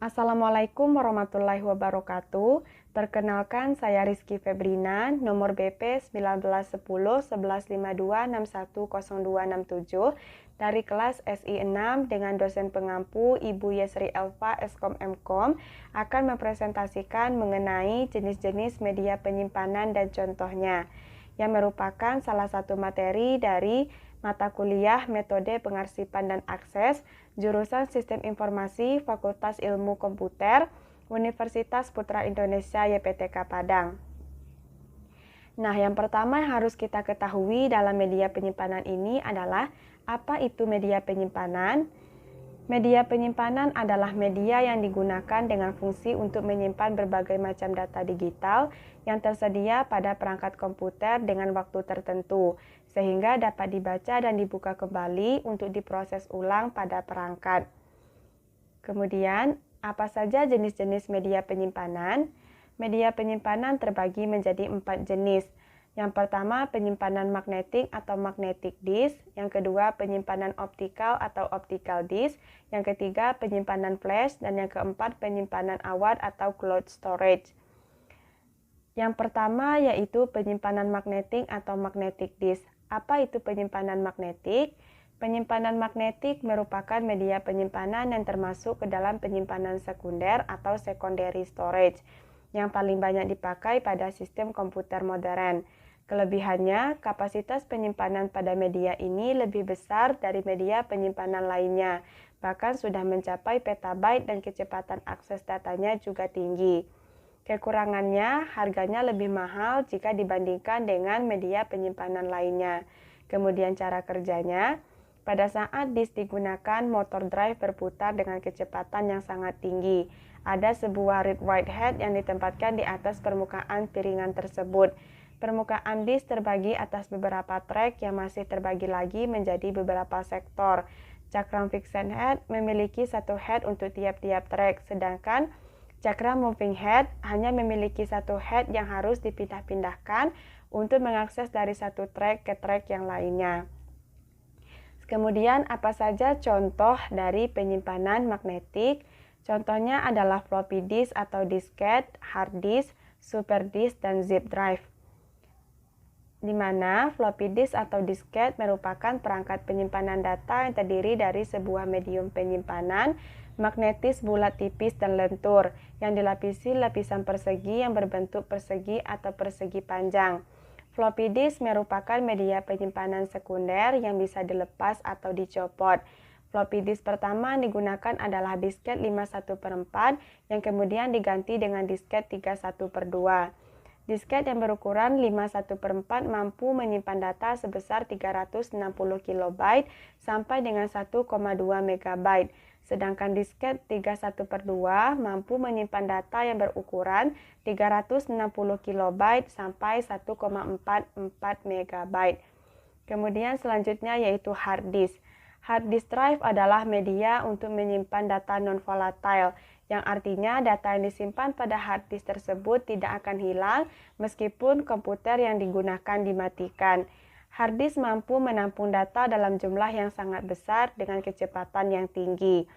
Assalamualaikum warahmatullahi wabarakatuh. Perkenalkan, saya Rizky Febrina, nomor BP 1910 1152610267 dari kelas SI 6 dengan dosen pengampu Ibu Yesri Elva Eskom Mkom akan mempresentasikan mengenai jenis-jenis media penyimpanan dan contohnya, yang merupakan salah satu materi dari mata kuliah Metode Pengarsipan dan Akses, jurusan Sistem Informasi Fakultas Ilmu Komputer, Universitas Putra Indonesia YPTK Padang. Nah, yang pertama yang harus kita ketahui dalam media penyimpanan ini adalah apa itu media penyimpanan. Media penyimpanan adalah media yang digunakan dengan fungsi untuk menyimpan berbagai macam data digital yang tersedia pada perangkat komputer dengan waktu tertentu, sehingga dapat dibaca dan dibuka kembali untuk diproses ulang pada perangkat. Kemudian, apa saja jenis-jenis media penyimpanan? Media penyimpanan terbagi menjadi 4 jenis. Yang pertama, penyimpanan magnetik atau magnetic disk. Yang kedua, penyimpanan optikal atau optical disk. Yang ketiga, penyimpanan flash. Dan yang keempat, penyimpanan awat atau cloud storage. Yang pertama yaitu penyimpanan magnetik atau magnetic disk. Apa itu penyimpanan magnetik? Penyimpanan magnetik merupakan media penyimpanan yang termasuk ke dalam penyimpanan sekunder atau secondary storage yang paling banyak dipakai pada sistem komputer modern. Kelebihannya, kapasitas penyimpanan pada media ini lebih besar dari media penyimpanan lainnya, bahkan sudah mencapai petabyte dan kecepatan akses datanya juga tinggi. Kekurangannya, harganya lebih mahal jika dibandingkan dengan media penyimpanan lainnya. Kemudian cara kerjanya, pada saat disk digunakan, motor drive berputar dengan kecepatan yang sangat tinggi. Ada sebuah read-write head yang ditempatkan di atas permukaan piringan tersebut. Permukaan disk terbagi atas beberapa track yang masih terbagi lagi menjadi beberapa sektor. Cakram fixed head memiliki satu head untuk tiap-tiap track, sedangkan cakram moving head hanya memiliki satu head yang harus dipindah-pindahkan untuk mengakses dari satu track ke track yang lainnya. Kemudian, apa saja contoh dari penyimpanan magnetik? Contohnya adalah floppy disk atau disket, hard disk, super disk, dan zip drive. Di mana floppy disk atau disket merupakan perangkat penyimpanan data yang terdiri dari sebuah medium penyimpanan magnetis bulat tipis dan lentur yang dilapisi lapisan persegi yang berbentuk persegi atau persegi panjang. Floppy disk merupakan media penyimpanan sekunder yang bisa dilepas atau dicopot. Floppy disk pertama digunakan adalah disket 51/4 yang kemudian diganti dengan disket 31/2. Disket yang berukuran 51/4 mampu menyimpan data sebesar 360 KB sampai dengan 1,2 MB. Sedangkan disket 31/2 mampu menyimpan data yang berukuran 360 KB sampai 1,44 MB. Kemudian selanjutnya yaitu hard disk. Hard disk drive adalah media untuk menyimpan data non-volatile, yang artinya data yang disimpan pada hard disk tersebut tidak akan hilang meskipun komputer yang digunakan dimatikan. Hard disk mampu menampung data dalam jumlah yang sangat besar dengan kecepatan yang tinggi.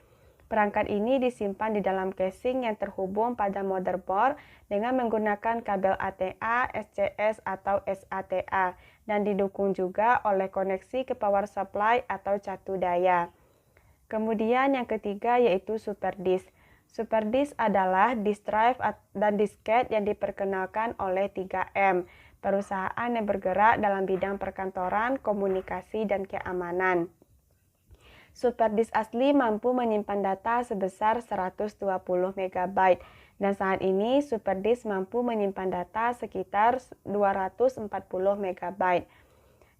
Perangkat ini disimpan di dalam casing yang terhubung pada motherboard dengan menggunakan kabel ATA, SCS, atau SATA, dan didukung juga oleh koneksi ke power supply atau catu daya. Kemudian yang ketiga yaitu super disk. Super disk adalah disk drive dan disket yang diperkenalkan oleh 3M, perusahaan yang bergerak dalam bidang perkantoran, komunikasi, dan keamanan. Super disk asli mampu menyimpan data sebesar 120 MB, dan saat ini super disk mampu menyimpan data sekitar 240 MB.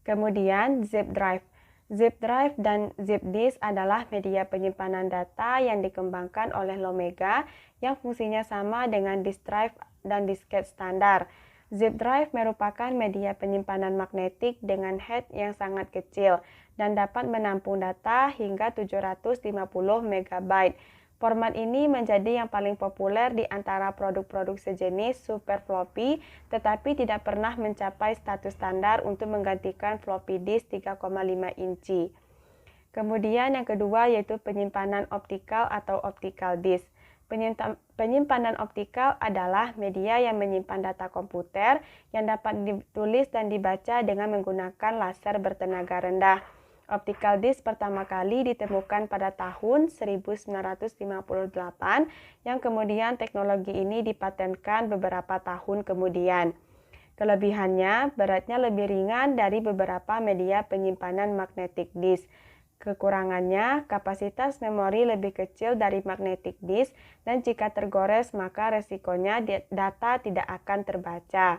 Kemudian zip drive. Zip drive dan zip disk adalah media penyimpanan data yang dikembangkan oleh Lomega yang fungsinya sama dengan disk drive dan disket standar. Zip drive merupakan media penyimpanan magnetik dengan head yang sangat kecil dan dapat menampung data hingga 750 MB. Format ini menjadi yang paling populer di antara produk-produk sejenis super floppy, tetapi tidak pernah mencapai status standar untuk menggantikan floppy disk 3,5 inci. Kemudian yang kedua yaitu penyimpanan optikal atau optical disk. Penyimpanan optikal adalah media yang menyimpan data komputer yang dapat ditulis dan dibaca dengan menggunakan laser bertenaga rendah. Optical disc pertama kali ditemukan pada tahun 1958 yang kemudian teknologi ini dipatenkan beberapa tahun kemudian. Kelebihannya, beratnya lebih ringan dari beberapa media penyimpanan magnetic disk. Kekurangannya, kapasitas memori lebih kecil dari magnetic disk dan jika tergores maka resikonya data tidak akan terbaca.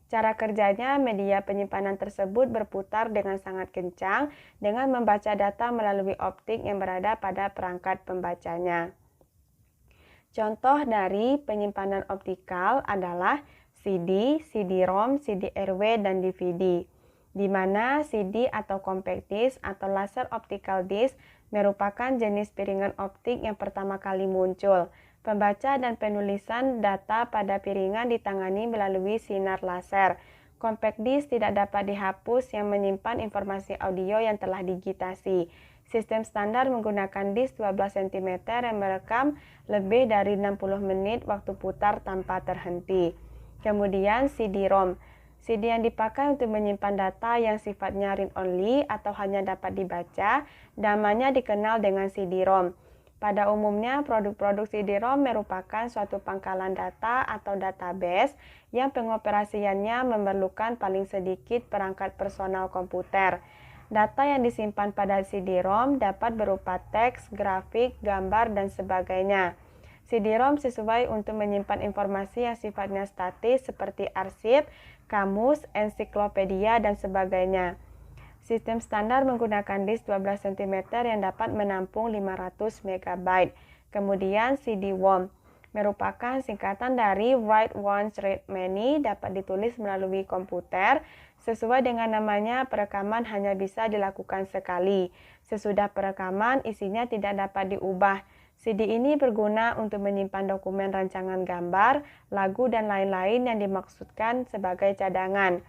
Cara kerjanya, media penyimpanan tersebut berputar dengan sangat kencang dengan membaca data melalui optik yang berada pada perangkat pembacanya. Contoh dari penyimpanan optikal adalah CD, CD-ROM, CD-RW, dan DVD. Di mana CD atau compact disc atau laser optical disc merupakan jenis piringan optik yang pertama kali muncul. Pembaca dan penulisan data pada piringan ditangani melalui sinar laser. Compact disc tidak dapat dihapus yang menyimpan informasi audio yang telah digitasi. Sistem standar menggunakan disk 12 cm yang merekam lebih dari 60 menit waktu putar tanpa terhenti. Kemudian CD-ROM. CD yang dipakai untuk menyimpan data yang sifatnya read-only atau hanya dapat dibaca, namanya dikenal dengan CD-ROM. Pada umumnya, produk-produk CD-ROM merupakan suatu pangkalan data atau database yang pengoperasiannya memerlukan paling sedikit perangkat personal komputer. Data yang disimpan pada CD-ROM dapat berupa teks, grafik, gambar, dan sebagainya. CD-ROM sesuai untuk menyimpan informasi yang sifatnya statis seperti arsip, kamus, ensiklopedia, dan sebagainya. Sistem standar menggunakan disk 12 cm yang dapat menampung 500 MB. Kemudian CD-WOM merupakan singkatan dari Write Once, Read Many, dapat ditulis melalui komputer. Sesuai dengan namanya, perekaman hanya bisa dilakukan sekali. Sesudah perekaman, isinya tidak dapat diubah. CD ini berguna untuk menyimpan dokumen rancangan gambar, lagu, dan lain-lain yang dimaksudkan sebagai cadangan.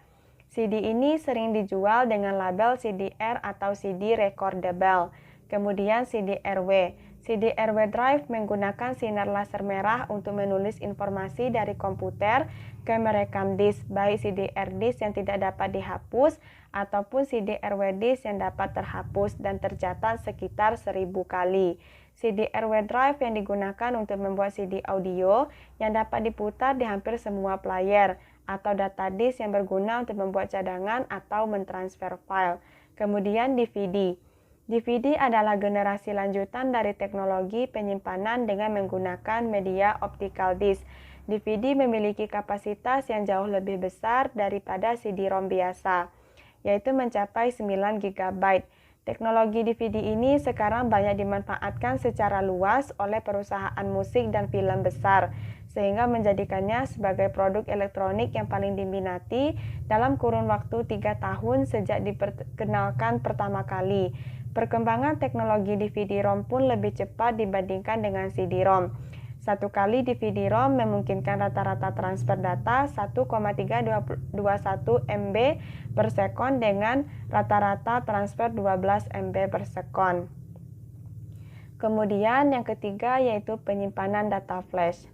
CD ini sering dijual dengan label CD-R atau CD Recordable. Kemudian CD-RW. CD-RW drive menggunakan sinar laser merah untuk menulis informasi dari komputer ke merekam disk, baik CD-R disk yang tidak dapat dihapus ataupun CD-RW disk yang dapat terhapus dan tercatat sekitar 1000 kali. CD-RW drive yang digunakan untuk membuat CD audio yang dapat diputar di hampir semua player atau data disk yang berguna untuk membuat cadangan atau mentransfer file. Kemudian DVD. DVD adalah generasi lanjutan dari teknologi penyimpanan dengan menggunakan media optical disc. DVD memiliki kapasitas yang jauh lebih besar daripada CD-ROM biasa, yaitu mencapai 9 GB. Teknologi DVD ini sekarang banyak dimanfaatkan secara luas oleh perusahaan musik dan film besar, sehingga menjadikannya sebagai produk elektronik yang paling diminati dalam kurun waktu 3 tahun sejak diperkenalkan pertama kali. Perkembangan teknologi DVD-ROM pun lebih cepat dibandingkan dengan CD-ROM. Satu kali DVD-ROM memungkinkan rata-rata transfer data 1,321 MB per sekon dengan rata-rata transfer 12 MB per sekon. Kemudian yang ketiga yaitu penyimpanan data flash.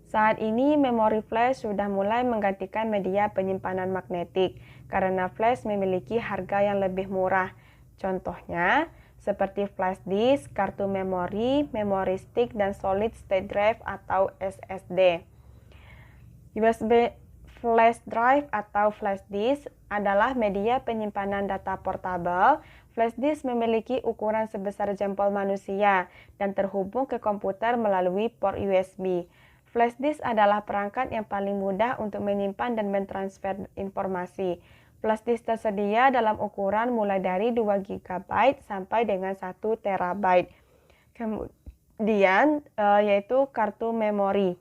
Saat ini memori flash sudah mulai menggantikan media penyimpanan magnetik karena flash memiliki harga yang lebih murah. Contohnya seperti flash disk, kartu memori, memory stick, dan solid state drive atau SSD. USB flash drive atau flash disk adalah media penyimpanan data portable. Flash disk memiliki ukuran sebesar jempol manusia dan terhubung ke komputer melalui port USB. Flash disk adalah perangkat yang paling mudah untuk menyimpan dan mentransfer informasi. Flash disk tersedia dalam ukuran mulai dari 2 GB sampai dengan 1 TB. Kemudian yaitu kartu memori.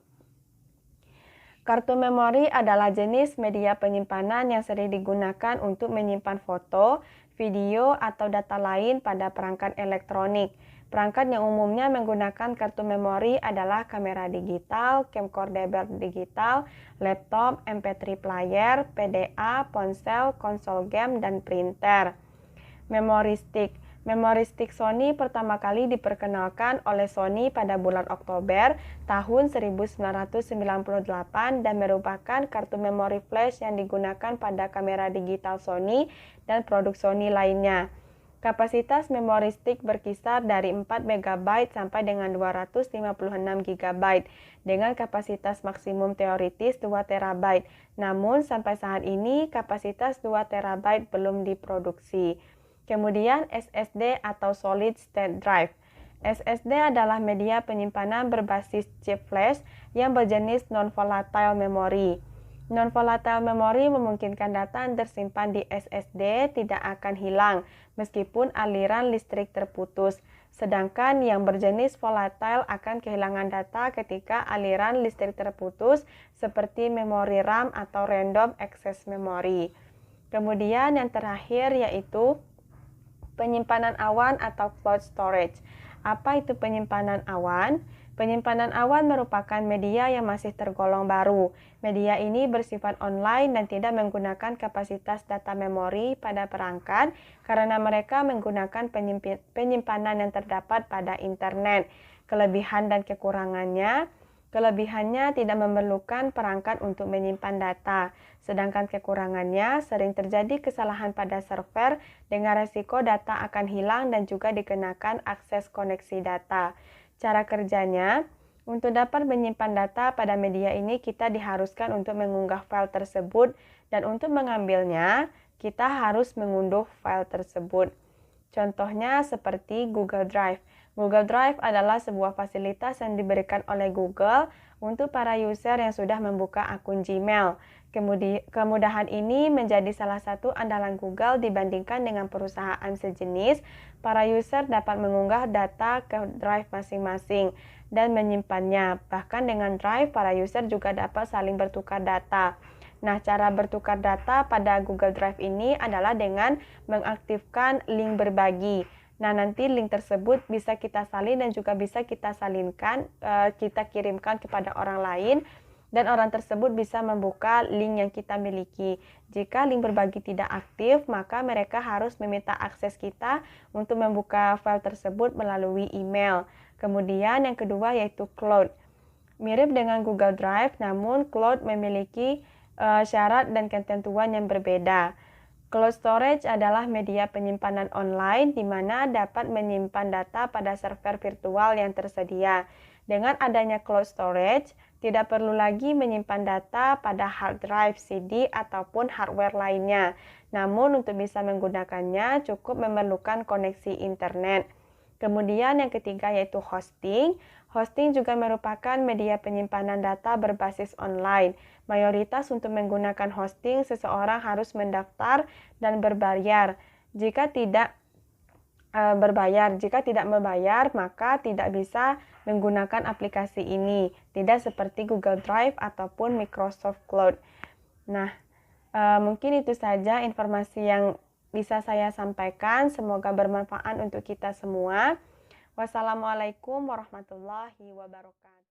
Kartu memori adalah jenis media penyimpanan yang sering digunakan untuk menyimpan foto, video, atau data lain pada perangkat elektronik. Perangkat yang umumnya menggunakan kartu memori adalah kamera digital, camcorder digital, laptop, MP3 player, PDA, ponsel, konsol game, dan printer. Memory stick. Memori stick Sony pertama kali diperkenalkan oleh Sony pada bulan Oktober tahun 1998 dan merupakan kartu memori flash yang digunakan pada kamera digital Sony dan produk Sony lainnya. Kapasitas memori stick berkisar dari 4 MB sampai dengan 256 GB dengan kapasitas maksimum teoritis 2 TB. Namun sampai saat ini kapasitas 2 TB belum diproduksi. Kemudian SSD atau Solid State Drive. SSD adalah media penyimpanan berbasis chip flash yang berjenis non-volatile memory. Non-volatile memory memungkinkan data yang tersimpan di SSD tidak akan hilang meskipun aliran listrik terputus. Sedangkan yang berjenis volatile akan kehilangan data ketika aliran listrik terputus seperti memori RAM atau random access memory. Kemudian yang terakhir yaitu penyimpanan awan atau cloud storage. Apa itu penyimpanan awan? Penyimpanan awan merupakan media yang masih tergolong baru. Media ini bersifat online dan tidak menggunakan kapasitas data memori pada perangkat karena mereka menggunakan penyimpanan yang terdapat pada internet. Kelebihan dan kekurangannya: kelebihannya tidak memerlukan perangkat untuk menyimpan data, sedangkan kekurangannya sering terjadi kesalahan pada server dengan resiko data akan hilang dan juga dikenakan akses koneksi data. Cara kerjanya: untuk dapat menyimpan data pada media ini kita diharuskan untuk mengunggah file tersebut dan untuk mengambilnya kita harus mengunduh file tersebut. Contohnya seperti Google Drive. Google Drive adalah sebuah fasilitas yang diberikan oleh Google untuk para user yang sudah membuka akun Gmail. Kemudahan ini menjadi salah satu andalan Google dibandingkan dengan perusahaan sejenis. Para user dapat mengunggah data ke Drive masing-masing dan menyimpannya. Bahkan dengan Drive, para user juga dapat saling bertukar data. Nah, cara bertukar data pada Google Drive ini adalah dengan mengaktifkan link berbagi. Nah, nanti link tersebut bisa kita salin dan juga bisa kita salinkan, kita kirimkan kepada orang lain dan orang tersebut bisa membuka link yang kita miliki. Jika link berbagi tidak aktif, maka mereka harus meminta akses kita untuk membuka file tersebut melalui email. Kemudian yang kedua yaitu cloud. Mirip dengan Google Drive, namun cloud memiliki syarat dan ketentuan yang berbeda. Cloud storage adalah media penyimpanan online di mana dapat menyimpan data pada server virtual yang tersedia. Dengan adanya cloud storage, tidak perlu lagi menyimpan data pada hard drive, CD, ataupun hardware lainnya. Namun untuk bisa menggunakannya cukup memerlukan koneksi internet. Kemudian yang ketiga yaitu hosting. Hosting juga merupakan media penyimpanan data berbasis online. Mayoritas untuk menggunakan hosting, seseorang harus mendaftar dan berbayar. Jika tidak membayar, maka tidak bisa menggunakan aplikasi ini. Tidak seperti Google Drive ataupun Microsoft Cloud. Nah, mungkin itu saja informasi yang bisa saya sampaikan. Semoga bermanfaat untuk kita semua. Wassalamualaikum warahmatullahi wabarakatuh.